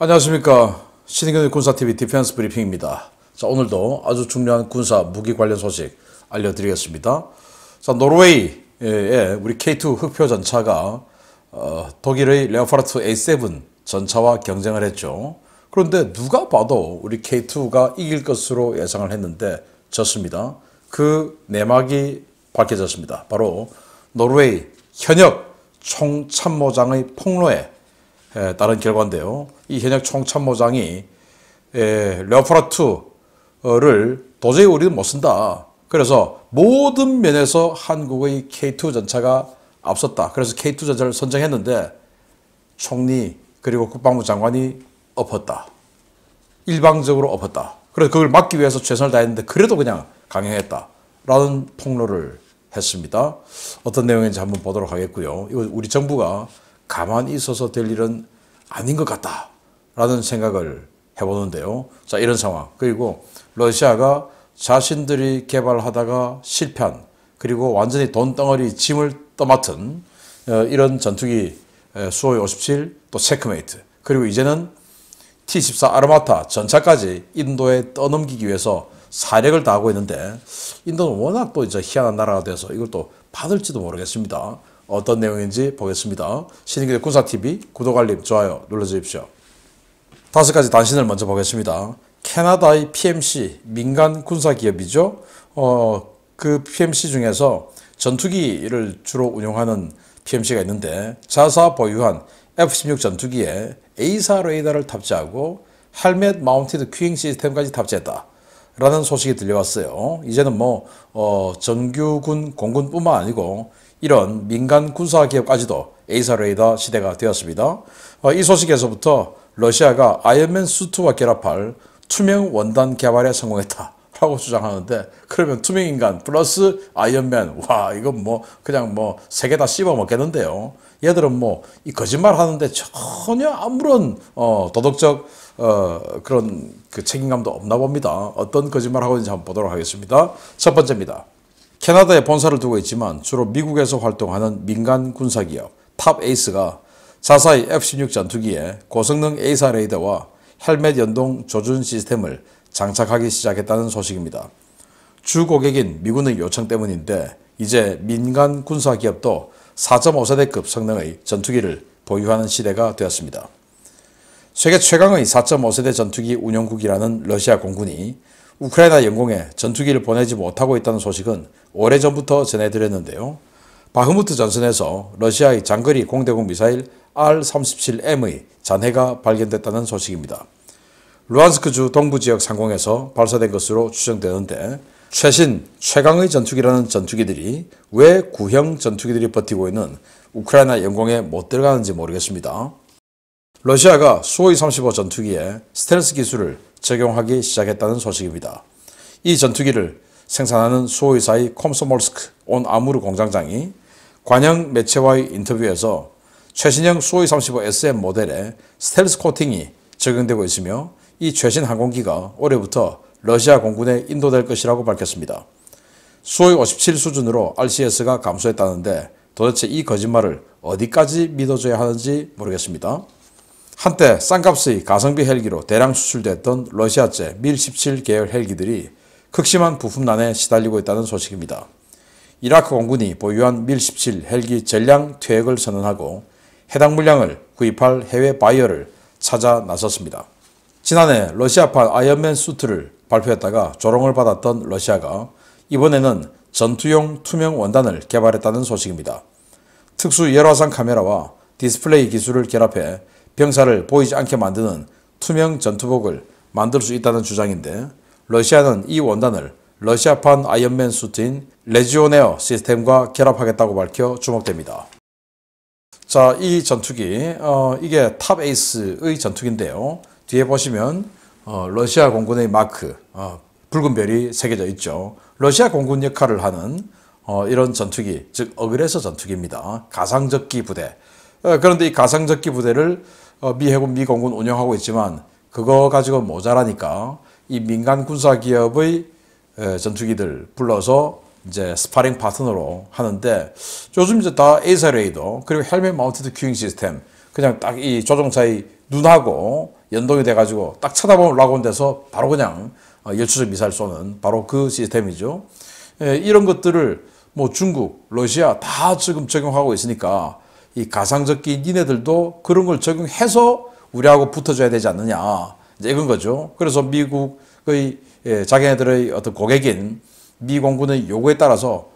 안녕하십니까. 신인근의 군사TV 디펜스 브리핑입니다. 자, 오늘도 아주 중요한 군사 무기 관련 소식 알려드리겠습니다. 자, 노르웨이의 우리 K2 흑표 전차가 독일의 레오파르트 A7 전차와 경쟁을 했죠. 그런데 누가 봐도 우리 K2가 이길 것으로 예상을 했는데 졌습니다. 그 내막이 밝혀졌습니다. 바로 노르웨이 현역 총참모장의 폭로에 따른 결과인데요. 이 현역 총참모장이 레오파르트를 도저히 우리는 못 쓴다. 그래서 모든 면에서 한국의 K2 전차가 앞섰다. 그래서 K2 전차를 선정했는데 총리 그리고 국방부 장관이 엎었다. 일방적으로 엎었다. 그래서 그걸 막기 위해서 최선을 다했는데 그래도 그냥 강행했다. 라는 폭로를 했습니다. 어떤 내용인지 한번 보도록 하겠고요. 이거 우리 정부가 가만히 있어서 될 일은 아닌 것 같다 라는 생각을 해보는데요. 자, 이런 상황. 그리고 러시아가 자신들이 개발하다가 실패한, 그리고 완전히 돈덩어리 짐을 떠맡은 이런 전투기 수호이 57, 또 체크메이트, 그리고 이제는 T-14 아르마타 전차까지 인도에 떠넘기기 위해서 사력을 다하고 있는데, 인도는 워낙 또 이제 희한한 나라가 돼서 이걸 또 받을지도 모르겠습니다. 어떤 내용인지 보겠습니다. 신인근의 군사TV 구독, 알림, 좋아요 눌러주십시오. 5가지 단신을 먼저 보겠습니다. 캐나다의 PMC 민간 군사기업이죠. 그 PMC 중에서 전투기를 주로 운용하는 PMC가 있는데, 자사 보유한 F-16 전투기에 A사 레이더를 탑재하고 헬멧 마운티드 큐잉 시스템까지 탑재했다 라는 소식이 들려왔어요. 이제는 정규군 공군뿐만 아니고 이런 민간 군사기업까지도 A사 레이더 시대가 되었습니다. 이 소식에서부터 러시아가 아이언맨 수트와 결합할 투명 원단 개발에 성공했다 라고 주장하는데, 그러면 투명인간 플러스 아이언맨, 와, 이건 그냥 세 개 다 씹어 먹겠는데요. 얘들은 이 거짓말 하는데 전혀 아무런 도덕적 그런 그 책임감도 없나 봅니다. 어떤 거짓말 하고 있는지 한번 보도록 하겠습니다. 첫 번째입니다. 캐나다에 본사를 두고 있지만 주로 미국에서 활동하는 민간 군사기업 탑에이스가 자사의 F-16 전투기에 고성능 A사 레이더와 헬멧 연동 조준 시스템을 장착하기 시작했다는 소식입니다. 주 고객인 미군의 요청 때문인데, 이제 민간 군사기업도 4.5세대급 성능의 전투기를 보유하는 시대가 되었습니다. 세계 최강의 4.5세대 전투기 운용국이라는 러시아 공군이 우크라이나 영공에 전투기를 보내지 못하고 있다는 소식은 오래전부터 전해드렸는데요. 바흐무트 전선에서 러시아의 장거리 공대공 미사일 R-37M의 잔해가 발견됐다는 소식입니다. 루안스크주 동부지역 상공에서 발사된 것으로 추정되는데, 최신 최강의 전투기라는 전투기들이 왜 구형 전투기들이 버티고 있는 우크라이나 영공에 못 들어가는지 모르겠습니다. 러시아가 수호이 35 전투기에 스텔스 기술을 적용하기 시작했다는 소식입니다. 이 전투기를 생산하는 수호이사의 콤소몰스크 온 아무르 공장장이 관영 매체와의 인터뷰에서 최신형 수호이 35 SM 모델에 스텔스 코팅이 적용되고 있으며, 이 최신 항공기가 올해부터 러시아 공군에 인도될 것이라고 밝혔습니다. 수호이 57 수준으로 RCS가 감소했다는데 도대체 이 거짓말을 어디까지 믿어줘야 하는지 모르겠습니다. 한때 싼값의 가성비 헬기로 대량 수출됐던 러시아제 밀-17 계열 헬기들이 극심한 부품난에 시달리고 있다는 소식입니다. 이라크 공군이 보유한 밀-17 헬기 전량 퇴역을 선언하고 해당 물량을 구입할 해외 바이어를 찾아 나섰습니다. 지난해 러시아판 아이언맨 수트를 발표했다가 조롱을 받았던 러시아가 이번에는 전투용 투명 원단을 개발했다는 소식입니다. 특수 열화상 카메라와 디스플레이 기술을 결합해 병사를 보이지 않게 만드는 투명 전투복을 만들 수 있다는 주장인데, 러시아는 이 원단을 러시아판 아이언맨 수트인 레지오네어 시스템과 결합하겠다고 밝혀 주목됩니다. 자, 이 전투기, 이게 탑에이스의 전투기인데요. 뒤에 보시면 러시아 공군의 마크, 붉은 별이 새겨져 있죠. 러시아 공군 역할을 하는 이런 전투기, 즉 어그레서 전투기입니다. 가상적기 부대. 그런데 이 가상적기 부대를 미 해군, 미 공군 운영하고 있지만 그거 가지고 모자라니까 이 민간 군사기업의 전투기들 불러서 이제 스파링 파트너로 하는데, 요즘 이제 다 에이사 레이더 그리고 헬멧 마운티드 큐잉 시스템, 그냥 딱 이 조종사의 눈하고 연동이 돼가지고 딱 쳐다보면 올라온 데서 바로 그냥 열추적 미사일 쏘는 바로 그 시스템이죠. 이런 것들을 뭐 중국, 러시아 다 지금 적용하고 있으니까 이 가상적기 니네들도 그런 걸 적용해서 우리하고 붙어줘야 되지 않느냐. 이제 이건 거죠. 그래서 미국의 자기네들의 어떤 고객인 미 공군의 요구에 따라서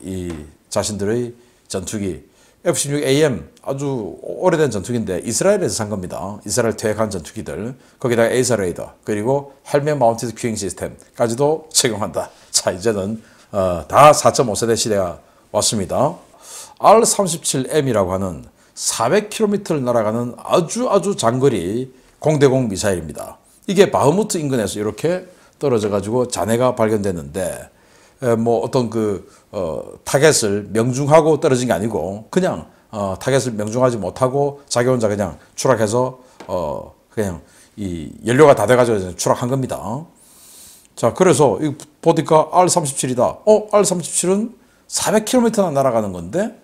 이 자신들의 전투기 F-16AM 아주 오래된 전투기인데 이스라엘에서 산 겁니다. 이스라엘 퇴역한 전투기들 거기다가 에이사 레이더 그리고 헬멧 마운티드 큐잉 시스템까지도 적용한다. 자 이제는 다 4.5세대 시대가 왔습니다. R-37M이라고 하는 400km를 날아가는 아주 장거리 공대공 미사일입니다. 이게 바흐무트 인근에서 이렇게 떨어져 가지고 잔해가 발견됐는데 뭐 어떤 타겟을 명중하고 떨어진 게 아니고 그냥 타겟을 명중하지 못하고 자기 혼자 그냥 추락해서 그냥 이 연료가 다 돼가지고 추락한 겁니다. 자 그래서 보니까 R-37이다. R-37은 400km나 날아가는 건데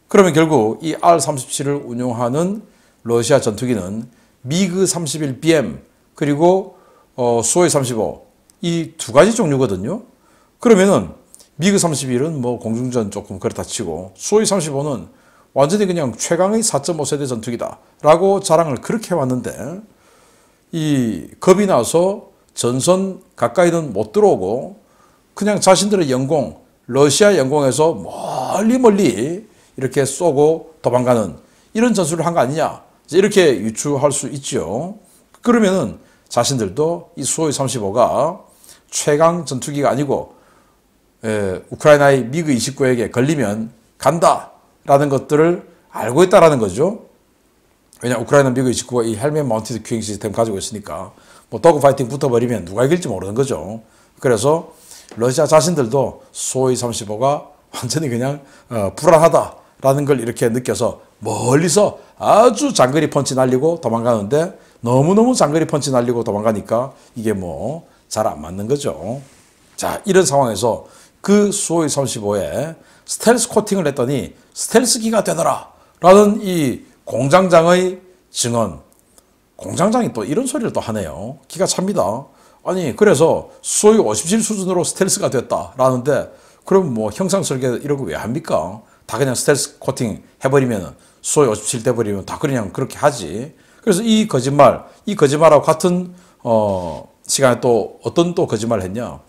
그러면 결국 이 R-37을 운용하는 러시아 전투기는 미그 31BM 그리고 수호이 35 이 두 가지 종류거든요. 그러면은 미그 31은 뭐 공중전 조금 그렇다 치고 수호이 35는 완전히 그냥 최강의 4.5세대 전투기다 라고 자랑을 그렇게 해왔는데 이 겁이 나서 전선 가까이는 못 들어오고 그냥 자신들의 영공 러시아 영공에서 멀리 이렇게 쏘고 도망가는 이런 전술을 한 거 아니냐 이렇게 유추할 수 있죠. 그러면은 자신들도 이 수호이 35가 최강 전투기가 아니고 우크라이나의 미그 29에게 걸리면 간다라는 것들을 알고 있다라는 거죠. 왜냐하면 우크라이나 미그 29가 이 헬멧 마운티드 큐잉 시스템 가지고 있으니까 뭐 도그 파이팅 붙어버리면 누가 이길지 모르는 거죠. 그래서 러시아 자신들도 수호이 35가 완전히 그냥 불안하다라는 걸 이렇게 느껴서 멀리서 아주 장거리 펀치 날리고 도망가는데 너무너무 장거리 펀치 날리고 도망가니까 이게 뭐 잘 안 맞는 거죠. 자 이런 상황에서 그 수호이 35에 스텔스 코팅을 했더니 스텔스기가 되더라 라는 이 공장장의 증언. 공장장이 또 이런 소리를 또 하네요. 기가 찹니다. 아니 그래서 수호이 57 수준으로 스텔스가 됐다라는데 그럼 뭐 형상 설계 이런 거 왜 합니까? 다 그냥 스텔스 코팅 해버리면 수호이 57 돼버리면 다 그냥 그렇게 하지. 그래서 이 거짓말하고 같은 시간에 또 어떤 또 거짓말을 했냐?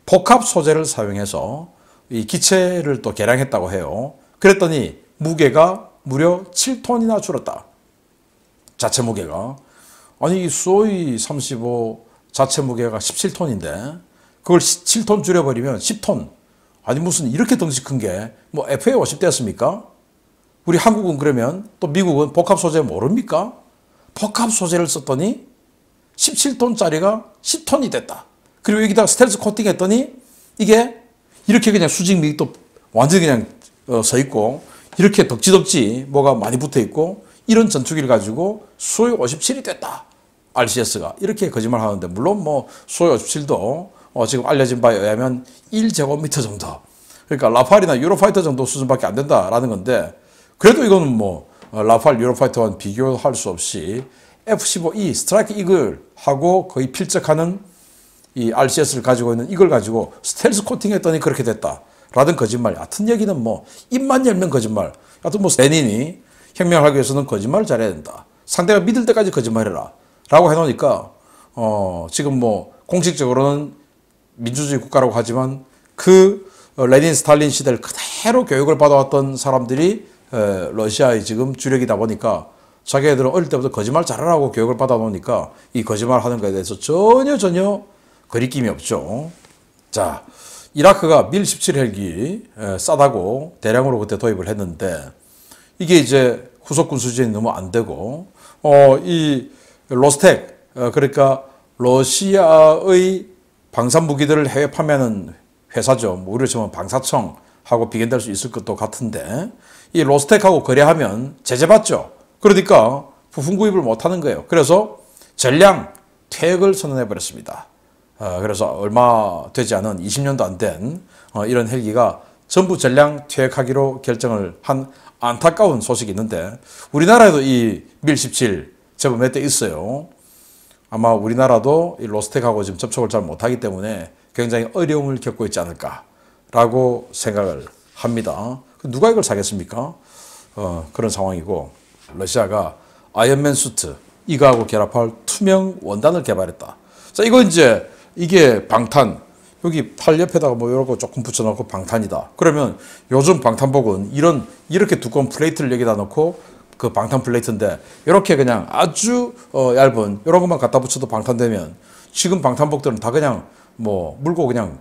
복합 소재를 사용해서 이 기체를 또 개량했다고 해요. 그랬더니 무게가 무려 7톤이나 줄었다. 자체 무게가. 아니 수호이 35 자체 무게가 17톤인데 그걸 7톤 줄여버리면 10톤. 아니 무슨 이렇게 덩치 큰 게 뭐 FA-50대였습니까? 우리 한국은 그러면 또 미국은 복합 소재 모릅니까? 복합 소재를 썼더니 17톤짜리가 10톤이 됐다. 그리고 여기다가 스텔스 코팅 했더니 이게 이렇게 그냥 수직미이 또 완전히 그냥 서 있고 이렇게 덕지덕지 뭐가 많이 붙어 있고 이런 전투기를 가지고 수호이 57이 됐다. RCS가 이렇게 거짓말 하는데 물론 뭐 수호이 57도 지금 알려진 바에 의하면 1제곱미터 정도 그러니까 라팔이나 유로파이터 정도 수준밖에 안 된다라는 건데 그래도 이거는 뭐 라팔 유로파이터와는 비교할 수 없이 F-15E 스트라이크 이글하고 거의 필적하는 이 RCS를 가지고 있는 이걸 가지고 스텔스 코팅했더니 그렇게 됐다. 라든 거짓말. 같은 얘기는 뭐 입만 열면 거짓말. 하여튼 뭐 레닌이 혁명을 하기 위해서는 거짓말을 잘해야 된다. 상대가 믿을 때까지 거짓말해라. 라고 해놓으니까 지금 뭐 공식적으로는 민주주의 국가라고 하지만 그 레닌 스탈린 시대를 그대로 교육을 받아왔던 사람들이 러시아의 지금 주력이다 보니까 자기애들은 어릴 때부터 거짓말 잘하라고 교육을 받아놓으니까 이 거짓말 하는 것에 대해서 전혀 거리낌이 없죠. 자, 이라크가 밀-17 헬기 싸다고 대량으로 그때 도입을 했는데 이게 이제 후속 군수지원이 너무 안 되고 이 로스텍 그러니까 러시아의 방산 무기들을 해외 판매하는 회사죠. 뭐 우리로 치면 방사청하고 비견될 수 있을 것도 같은데 이 로스텍하고 거래하면 제재받죠. 그러니까 부품 구입을 못하는 거예요. 그래서 전량 퇴역을 선언해 버렸습니다. 그래서 얼마 되지 않은 20년도 안 된 이런 헬기가 전부 전량 퇴역하기로 결정을 한 안타까운 소식이 있는데 우리나라에도 이 밀-17 제법 몇 대 있어요. 아마 우리나라도 이 로스텍하고 지금 접촉을 잘 못하기 때문에 굉장히 어려움을 겪고 있지 않을까라고 생각을 합니다. 누가 이걸 사겠습니까? 그런 상황이고, 러시아가 아이언맨 수트 이거하고 결합할 투명 원단을 개발했다. 자, 이거 이제 이게 방탄, 여기 팔 옆에다가 뭐 이런 거 조금 붙여놓고 방탄이다. 그러면 요즘 방탄복은 이렇게 두꺼운 플레이트를 여기다 놓고 그 방탄 플레이트인데 이렇게 그냥 아주 얇은 이런 것만 갖다 붙여도 방탄되면 지금 방탄복들은 다 그냥 뭐 물고 그냥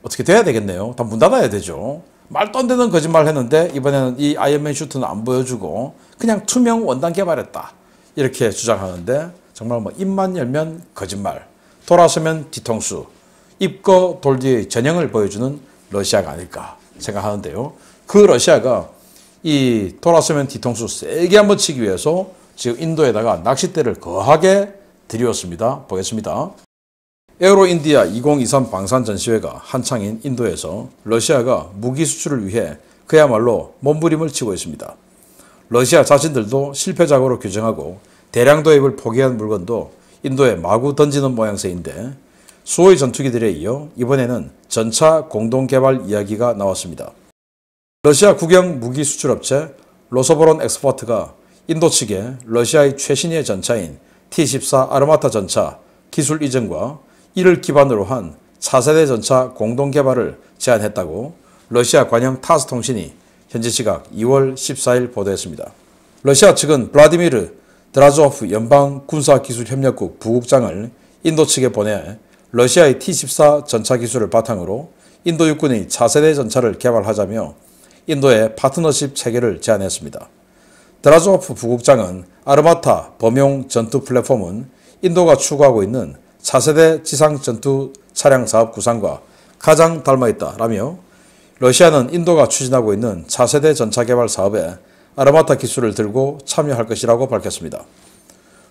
어떻게 돼야 되겠네요. 다 문 닫아야 되죠. 말도 안 되는 거짓말 했는데 이번에는 이 아이언맨 슈트는 안 보여주고 그냥 투명 원단 개발했다. 이렇게 주장하는데 정말 뭐 입만 열면 거짓말, 돌아서면 뒤통수, 입고 돌 뒤의 전형을 보여주는 러시아가 아닐까 생각하는데요. 그 러시아가 이 돌아서면 뒤통수 세게 한번 치기 위해서 지금 인도에다가 낚싯대를 거하게 들이웠습니다. 보겠습니다. 에어로 인디아 2023 방산 전시회가 한창인 인도에서 러시아가 무기 수출을 위해 그야말로 몸부림을 치고 있습니다. 러시아 자신들도 실패작으로 규정하고 대량 도입을 포기한 물건도 인도에 마구 던지는 모양새인데 수호의 전투기들에 이어 이번에는 전차 공동개발 이야기가 나왔습니다. 러시아 국영 무기 수출업체 로소보론 엑스포트가 인도 측에 러시아의 최신의 전차인 T-14 아르마타 전차 기술 이전과 이를 기반으로 한 차세대 전차 공동개발을 제안했다고 러시아 관영 타스 통신이 현지 시각 2월 14일 보도했습니다. 러시아 측은 블라디미르 드라조프 연방군사기술협력국 부국장을 인도 측에 보내 러시아의 T-14 전차 기술을 바탕으로 인도 육군의 차세대 전차를 개발하자며 인도의 파트너십 체결을 제안했습니다. 드라조프 부국장은 아르마타 범용 전투 플랫폼은 인도가 추구하고 있는 차세대 지상 전투 차량 사업 구상과 가장 닮아있다라며 러시아는 인도가 추진하고 있는 차세대 전차 개발 사업에 아르마타 기술을 들고 참여할 것이라고 밝혔습니다.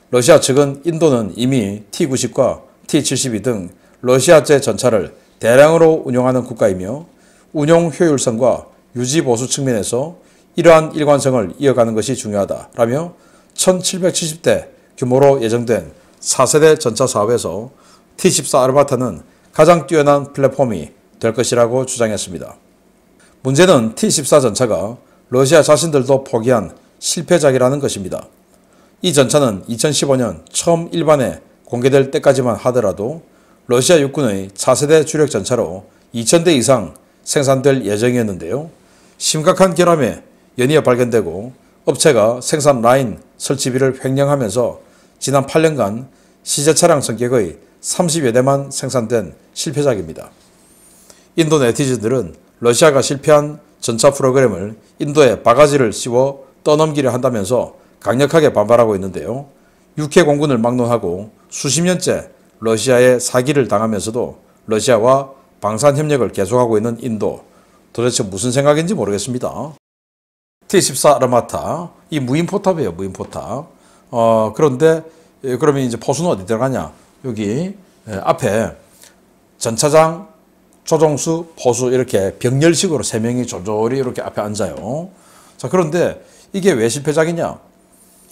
러시아 측은 인도는 이미 T-90과 T-72 등 러시아제 전차를 대량으로 운용하는 국가이며 운용 효율성과 유지 보수 측면에서 이러한 일관성을 이어가는 것이 중요하다라며 1770대 규모로 예정된 4세대 전차 사업에서 T-14 아르마타는 가장 뛰어난 플랫폼이 될 것이라고 주장했습니다. 문제는 T-14 전차가 러시아 자신들도 포기한 실패작이라는 것입니다. 이 전차는 2015년 처음 일반에 공개될 때까지만 하더라도 러시아 육군의 차세대 주력 전차로 2000대 이상 생산될 예정이었는데요. 심각한 결함에 연이어 발견되고 업체가 생산 라인 설치비를 횡령하면서 지난 8년간 시제 차량 성격의 30여 대만 생산된 실패작입니다. 인도 네티즌들은 러시아가 실패한 전차 프로그램을 인도에 바가지를 씌워 떠넘기려 한다면서 강력하게 반발하고 있는데요. 육해 공군을 막론하고 수십 년째 러시아에 사기를 당하면서도 러시아와 방산협력을 계속하고 있는 인도, 도대체 무슨 생각인지 모르겠습니다. T-14 아르마타, 이 무인포탑이에요. 무인포탑. 그런데 그러면 이제 포수는 어디 들어가냐? 여기 앞에 전차장, 조종수, 포수 이렇게 병렬식으로 3명이 조절이 이렇게 앞에 앉아요. 자, 그런데 이게 왜 실패작이냐?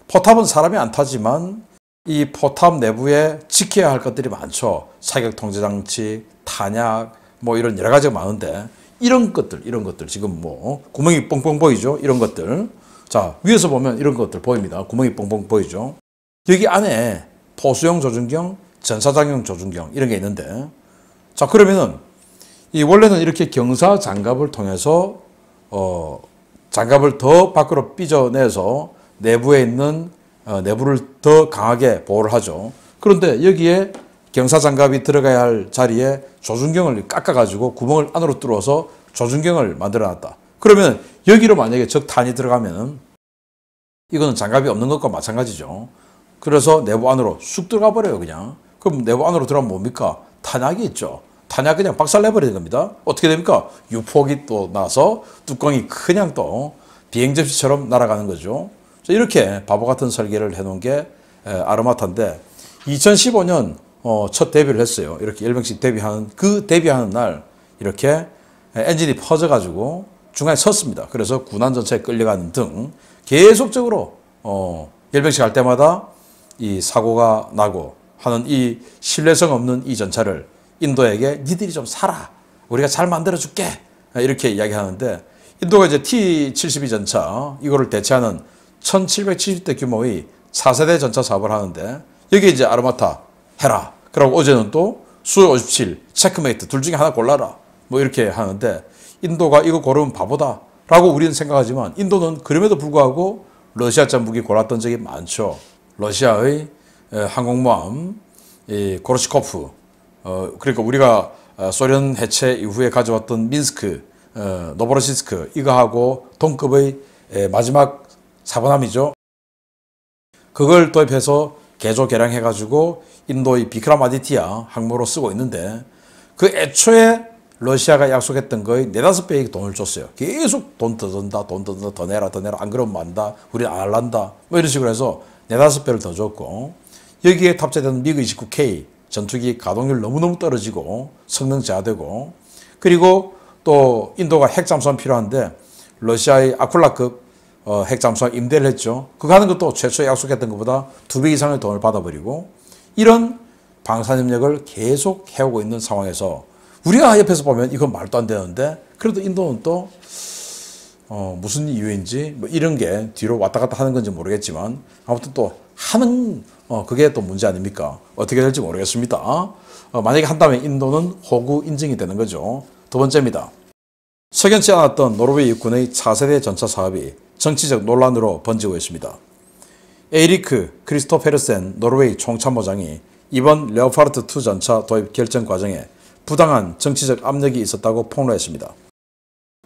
포탑은 사람이 안 타지만 이 포탑 내부에 지켜야 할 것들이 많죠. 사격 통제 장치, 탄약, 뭐 이런 여러 가지가 많은데 이런 것들 지금 뭐 구멍이 뻥뻥 보이죠? 이런 것들. 자, 위에서 보면 이런 것들 보입니다. 구멍이 뻥뻥 보이죠? 여기 안에 포수용 조준경, 전사장용 조준경 이런 게 있는데, 자, 그러면은 이 원래는 이렇게 경사 장갑을 통해서 장갑을 더 밖으로 삐져내서 내부에 있는 내부를 더 강하게 보호를 하죠. 그런데 여기에 경사 장갑이 들어가야 할 자리에 조준경을 깎아가지고 구멍을 안으로 뚫어서 조준경을 만들어놨다. 그러면 여기로 만약에 적탄이 들어가면 이거는 장갑이 없는 것과 마찬가지죠. 그래서 내부 안으로 쑥 들어가 버려요, 그냥. 그럼 내부 안으로 들어가면 뭡니까? 탄약이 있죠. 탄약 그냥 박살내버리는 겁니다. 어떻게 됩니까? 유폭이 또 나서 뚜껑이 그냥 또 비행접시처럼 날아가는 거죠. 이렇게 바보 같은 설계를 해놓은 게 아르마타인데 2015년 첫 데뷔를 했어요. 이렇게 10명씩 데뷔하는 그 데뷔하는 날 이렇게 엔진이 퍼져가지고 중간에 섰습니다. 그래서 군안 전차에 끌려가는 등 계속적으로 10명씩 할 때마다 이 사고가 나고 하는 이 신뢰성 없는 이 전차를 인도에게 니들이 좀 사라. 우리가 잘 만들어줄게. 이렇게 이야기하는데 인도가 이제 T-72 전차 이거를 대체하는 1770대 규모의 4세대 전차 사업을 하는데 여기에 이제 아르마타 해라. 그리고 어제는 또 수-57 체크메이트 둘 중에 하나 골라라. 뭐 이렇게 하는데 인도가 이거 고르면 바보다 라고 우리는 생각하지만 인도는 그럼에도 불구하고 러시아전 무기 골랐던 적이 많죠. 러시아의 항공모함 고르시코프 그러니까 우리가 소련 해체 이후에 가져왔던 민스크 노보로시스크 이거하고 동급의 마지막 사번함이죠. 그걸 도입해서 개조 개량해가지고 인도의 비크라마디티아 항모로 쓰고 있는데 그 애초에 러시아가 약속했던 거의 4~5배의 돈을 줬어요. 계속 돈 더 든다, 돈 더 든다, 더 내라, 더 내라, 안 그러면 만다, 우리 안 할란다. 뭐 이런 식으로 해서 4~5배를 더 줬고 여기에 탑재된 미그-29K 전투기 가동률 너무너무 떨어지고 성능 저하되고 그리고 또 인도가 핵잠수함 필요한데 러시아의 아쿨라급 핵잠수함 임대를 했죠. 그거 하는 것도 최초에 약속했던 것보다 2배 이상의 돈을 받아버리고 이런 방산협력을 계속 해오고 있는 상황에서 우리가 옆에서 보면 이건 말도 안 되는데 그래도 인도는 또 무슨 이유인지 뭐 이런 게 뒤로 왔다 갔다 하는 건지 모르겠지만 아무튼 또 하는 그게 또 문제 아닙니까? 어떻게 될지 모르겠습니다. 만약에 한다면 인도는 호구 인증이 되는 거죠. 두 번째입니다. 석연치 않았던 노르웨이 육군의 차세대 전차 사업이 정치적 논란으로 번지고 있습니다. 에이리크 크리스토페르센 노르웨이 총참모장이 이번 레오파르트2 전차 도입 결정 과정에 부당한 정치적 압력이 있었다고 폭로했습니다.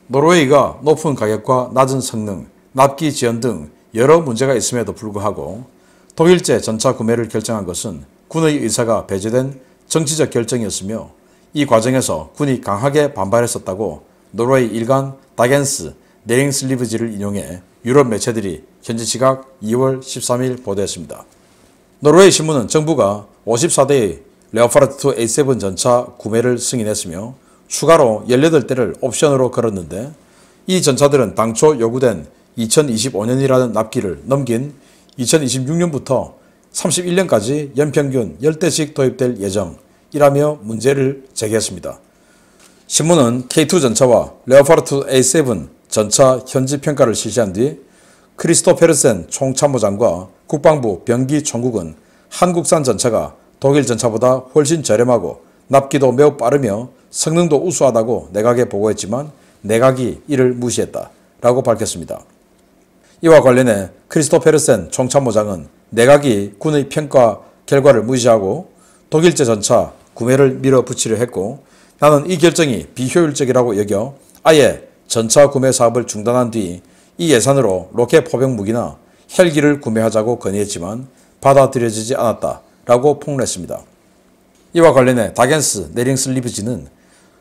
노르웨이가 높은 가격과 낮은 성능, 납기 지연 등 여러 문제가 있음에도 불구하고 독일제 전차 구매를 결정한 것은 군의 의사가 배제된 정치적 결정이었으며 이 과정에서 군이 강하게 반발했었다고 노르웨이 일간 다겐스 네링슬리브지를 인용해 유럽 매체들이 현지 시각 2월 13일 보도했습니다. 노르웨이 신문은 정부가 54대의 레오파르트2 A7 전차 구매를 승인했으며 추가로 18대를 옵션으로 걸었는데 이 전차들은 당초 요구된 2025년이라는 납기를 넘긴 2026년부터 31년까지 연평균 10대씩 도입될 예정이라며 문제를 제기했습니다. 신문은 K2 전차와 레오파르트 A7 전차 현지 평가를 실시한 뒤 크리스토페르센 총참모장과 국방부 병기 총국은 한국산 전차가 독일 전차보다 훨씬 저렴하고 납기도 매우 빠르며 성능도 우수하다고 내각에 보고했지만 내각이 이를 무시했다라고 밝혔습니다. 이와 관련해 크리스토페르센 총참모장은 내각이 군의 평가 결과를 무시하고 독일제 전차 구매를 밀어붙이려 했고 나는 이 결정이 비효율적이라고 여겨 아예 전차 구매 사업을 중단한 뒤 이 예산으로 로켓 포병 무기나 헬기를 구매하자고 건의했지만 받아들여지지 않았다라고 폭로했습니다. 이와 관련해 다겐스 네링슬리브지는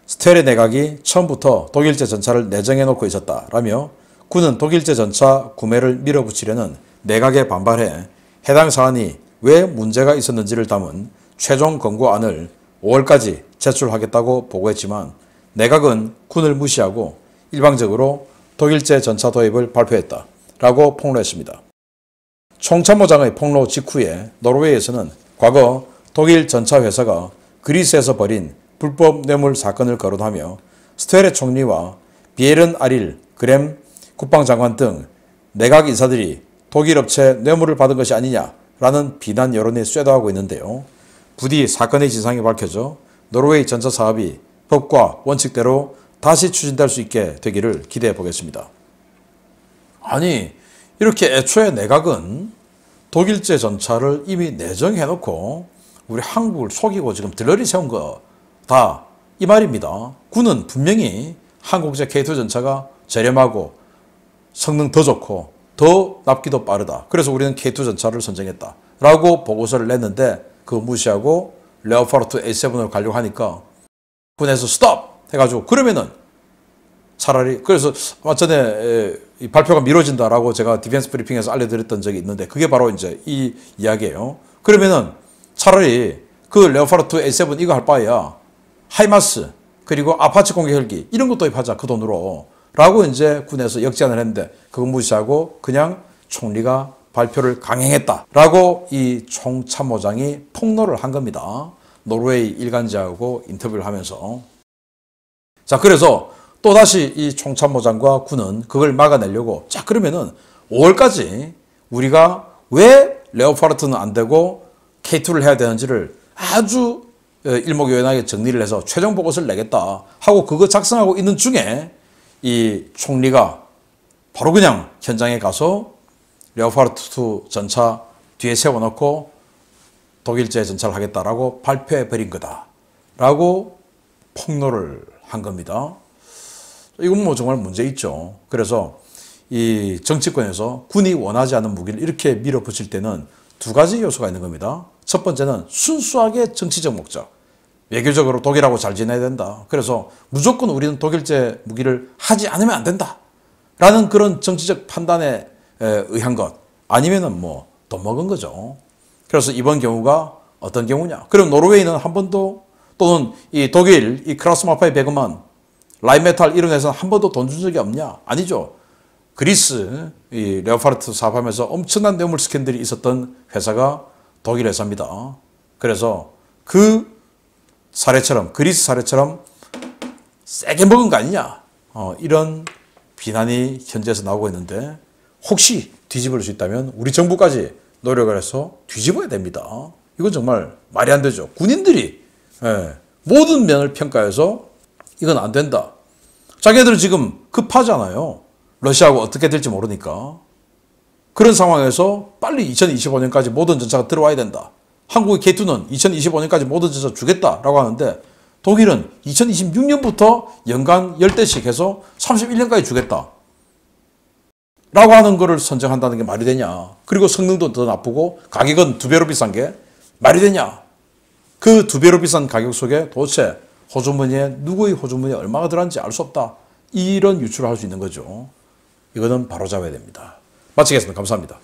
스테레 내각이 처음부터 독일제 전차를 내정해놓고 있었다라며 군은 독일제 전차 구매를 밀어붙이려는 내각에 반발해 해당 사안이 왜 문제가 있었는지를 담은 최종 권고안을 5월까지 제출하겠다고 보고했지만 내각은 군을 무시하고 일방적으로 독일제 전차 도입을 발표했다라고 폭로했습니다. 총참모장의 폭로 직후에 노르웨이에서는 과거 독일 전차 회사가 그리스에서 벌인 불법 뇌물 사건을 거론하며 스테레 총리와 비에른 아릴 그램 국방장관 등 내각 인사들이 독일 업체 뇌물을 받은 것이 아니냐라는 비난 여론이 쇄도하고 있는데요. 부디 사건의 진상이 밝혀져 노르웨이 전차 사업이 법과 원칙대로 다시 추진될 수 있게 되기를 기대해 보겠습니다. 아니 이렇게 애초에 내각은 독일제 전차를 이미 내정해놓고 우리 한국을 속이고 지금 들러리 세운 거다 이 말입니다. 군은 분명히 한국제 K2 전차가 저렴하고 성능 더 좋고 더 납기도 빠르다. 그래서 우리는 K2 전차를 선정했다 라고 보고서를 냈는데 그거 무시하고 레오파르트 A7으로 가려고 하니까 군에서 스톱! 해가지고 그러면은 차라리 그래서 전에 이 발표가 미뤄진다라고 제가 디펜스 브리핑에서 알려드렸던 적이 있는데 그게 바로 이제 이 이야기예요. 그러면은 차라리 그 레오파르트 A7 이거 할 바에야 하이마스 그리고 아파치 공격 헬기 이런 것도 도입하자 그 돈으로 라고 이제 군에서 역제안을 했는데 그거 무시하고 그냥 총리가 발표를 강행했다라고 이 총참모장이 폭로를 한 겁니다. 노르웨이 일간지하고 인터뷰를 하면서. 자, 그래서 또다시 이 총참모장과 군은 그걸 막아내려고, 자, 그러면은 5월까지 우리가 왜 레오파르트는 안 되고 K2를 해야 되는지를 아주 일목요연하게 정리를 해서 최종 보고서를 내겠다 하고 그거 작성하고 있는 중에 이 총리가 바로 그냥 현장에 가서 레오파르트 2 전차 뒤에 세워놓고 독일제 전차를 하겠다라고 발표해버린 거다라고 폭로를 한 겁니다. 이건 뭐 정말 문제 있죠. 그래서 이 정치권에서 군이 원하지 않는 무기를 이렇게 밀어붙일 때는 두 가지 요소가 있는 겁니다. 첫 번째는 순수하게 정치적 목적. 외교적으로 독일하고 잘 지내야 된다. 그래서 무조건 우리는 독일제 무기를 하지 않으면 안 된다. 라는 그런 정치적 판단에 의한 것. 아니면은 뭐 돈 먹은 거죠. 그래서 이번 경우가 어떤 경우냐. 그럼 노르웨이는 한 번도, 또는 이 독일, 이 크라스마파의 배그만, 라인메탈 이런 회사는 한 번도 돈 준 적이 없냐? 아니죠. 그리스, 이 레오파르트 사업하면서 엄청난 뇌물 스캔들이 있었던 회사가 독일 회사입니다. 그래서 그 사례처럼, 그리스 사례처럼 세게 먹은 거 아니냐? 이런 비난이 현지에서 나오고 있는데, 혹시 뒤집을 수 있다면 우리 정부까지 노력을 해서 뒤집어야 됩니다. 이건 정말 말이 안 되죠. 군인들이 모든 면을 평가해서 이건 안 된다. 자기들 지금 급하잖아요. 러시아하고 어떻게 될지 모르니까. 그런 상황에서 빨리 2025년까지 모든 전차가 들어와야 된다. 한국의 K2는 2025년까지 모든 전차 주겠다라고 하는데, 독일은 2026년부터 연간 10대씩 해서 31년까지 주겠다. 라고 하는 거를 선정한다는 게 말이 되냐. 그리고 성능도 더 나쁘고 가격은 2배로 비싼 게 말이 되냐. 그 2배로 비싼 가격 속에 도대체 호주머니에, 누구의 호주머니에 얼마가 들어간지 알 수 없다. 이런 유출을 할 수 있는 거죠. 이거는 바로잡아야 됩니다. 마치겠습니다. 감사합니다.